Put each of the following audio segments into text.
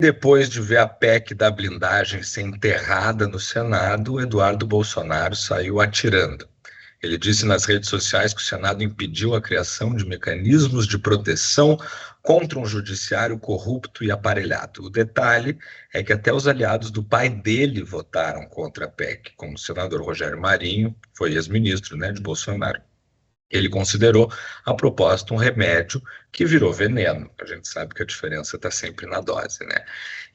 Depois de ver a PEC da blindagem ser enterrada no Senado, o Eduardo Bolsonaro saiu atirando. Ele disse nas redes sociais que o Senado impediu a criação de mecanismos de proteção contra um judiciário corrupto e aparelhado. O detalhe é que até os aliados do pai dele votaram contra a PEC, como o senador Rogério Marinho, foi ex-ministro, né, de Bolsonaro. Ele considerou a proposta um remédio que virou veneno. A gente sabe que a diferença está sempre na dose, né?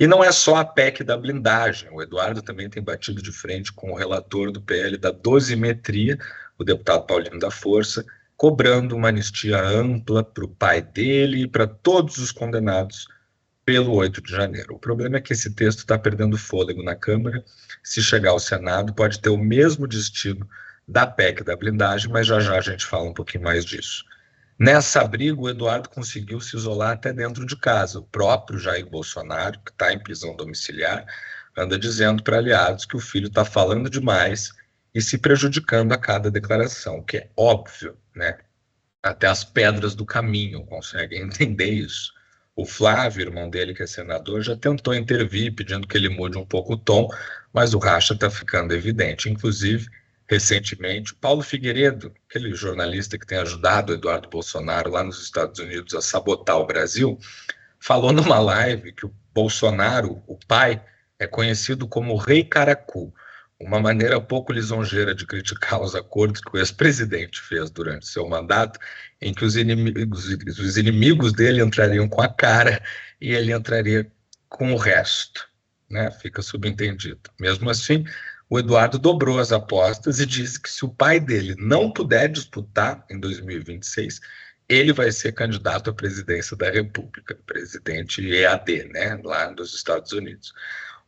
E não é só a PEC da blindagem. O Eduardo também tem batido de frente com o relator do PL da dosimetria, o deputado Paulinho da Força, cobrando uma anistia ampla para o pai dele e para todos os condenados pelo 8 de janeiro. O problema é que esse texto está perdendo fôlego na Câmara. Se chegar ao Senado, pode ter o mesmo destino da PEC da blindagem, mas já já a gente fala um pouquinho mais disso. Nessa briga, o Eduardo conseguiu se isolar até dentro de casa. O próprio Jair Bolsonaro, que está em prisão domiciliar, anda dizendo para aliados que o filho está falando demais e se prejudicando a cada declaração, que é óbvio, né? Até as pedras do caminho conseguem entender isso. O Flávio, irmão dele, que é senador, já tentou intervir, pedindo que ele mude um pouco o tom, mas o racha está ficando evidente. Inclusive, recentemente, o Paulo Figueiredo, aquele jornalista que tem ajudado o Eduardo Bolsonaro lá nos Estados Unidos a sabotar o Brasil, falou numa live que o Bolsonaro, o pai, é conhecido como o Rei Caracu, uma maneira pouco lisonjeira de criticar os acordos que o ex-presidente fez durante seu mandato, em que os inimigos dele entrariam com a cara e ele entraria com o resto, né? Fica subentendido. Mesmo assim, o Eduardo dobrou as apostas e disse que se o pai dele não puder disputar em 2026, ele vai ser candidato à presidência da República, presidente EAD, né, lá dos Estados Unidos.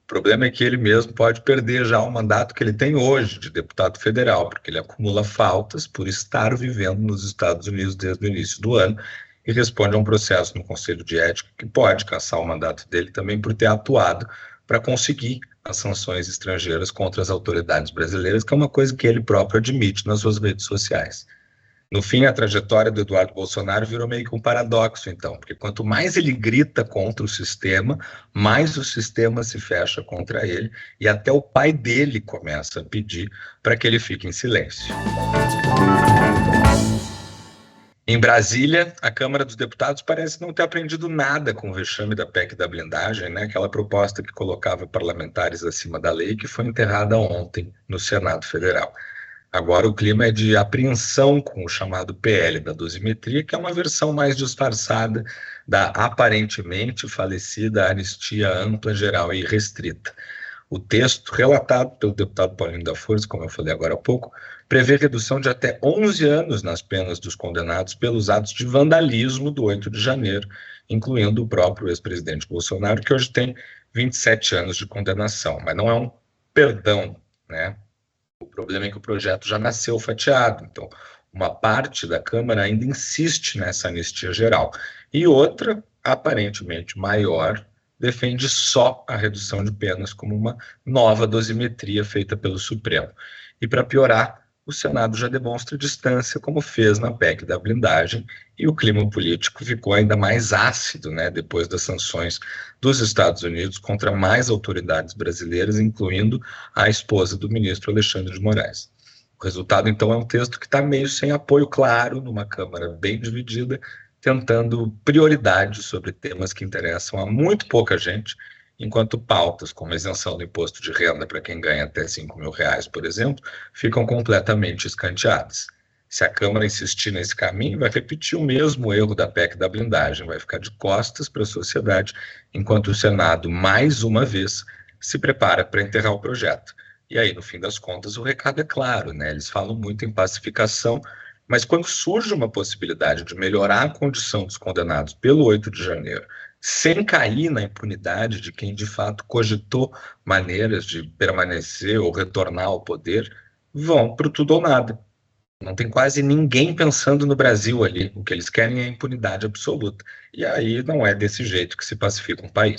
O problema é que ele mesmo pode perder já o mandato que ele tem hoje de deputado federal, porque ele acumula faltas por estar vivendo nos Estados Unidos desde o início do ano e responde a um processo no Conselho de Ética que pode cassar o mandato dele também por ter atuado para conseguir as sanções estrangeiras contra as autoridades brasileiras, que é uma coisa que ele próprio admite nas suas redes sociais. No fim, a trajetória do Eduardo Bolsonaro virou meio que um paradoxo, então, porque quanto mais ele grita contra o sistema, mais o sistema se fecha contra ele, e até o pai dele começa a pedir para que ele fique em silêncio. Em Brasília, a Câmara dos Deputados parece não ter aprendido nada com o vexame da PEC da blindagem, né? Aquela proposta que colocava parlamentares acima da lei, que foi enterrada ontem no Senado Federal. Agora o clima é de apreensão com o chamado PL da dosimetria, que é uma versão mais disfarçada da aparentemente falecida anistia ampla, geral e restrita. O texto, relatado pelo deputado Paulinho da Força, como eu falei agora há pouco, prevê redução de até 11 anos nas penas dos condenados pelos atos de vandalismo do 8 de janeiro, incluindo o próprio ex-presidente Bolsonaro, que hoje tem 27 anos de condenação, mas não é um perdão, né? O problema é que o projeto já nasceu fatiado, então uma parte da Câmara ainda insiste nessa anistia geral e outra, aparentemente maior, defende só a redução de penas como uma nova dosimetria feita pelo Supremo. E para piorar, o Senado já demonstra distância, como fez na PEC da blindagem, e o clima político ficou ainda mais ácido, né, depois das sanções dos Estados Unidos contra mais autoridades brasileiras, incluindo a esposa do ministro Alexandre de Moraes. O resultado, então, é um texto que está meio sem apoio claro, numa Câmara bem dividida, tentando prioridades sobre temas que interessam a muito pouca gente, enquanto pautas como a isenção do imposto de renda para quem ganha até R$ 5.000, por exemplo, ficam completamente escanteadas. Se a Câmara insistir nesse caminho, vai repetir o mesmo erro da PEC da blindagem, vai ficar de costas para a sociedade, enquanto o Senado, mais uma vez, se prepara para enterrar o projeto. E aí, no fim das contas, o recado é claro, né? Eles falam muito em pacificação, mas quando surge uma possibilidade de melhorar a condição dos condenados pelo 8 de janeiro, sem cair na impunidade de quem de fato cogitou maneiras de permanecer ou retornar ao poder, vão para o tudo ou nada. Não tem quase ninguém pensando no Brasil ali. O que eles querem é impunidade absoluta. E aí não é desse jeito que se pacifica um país.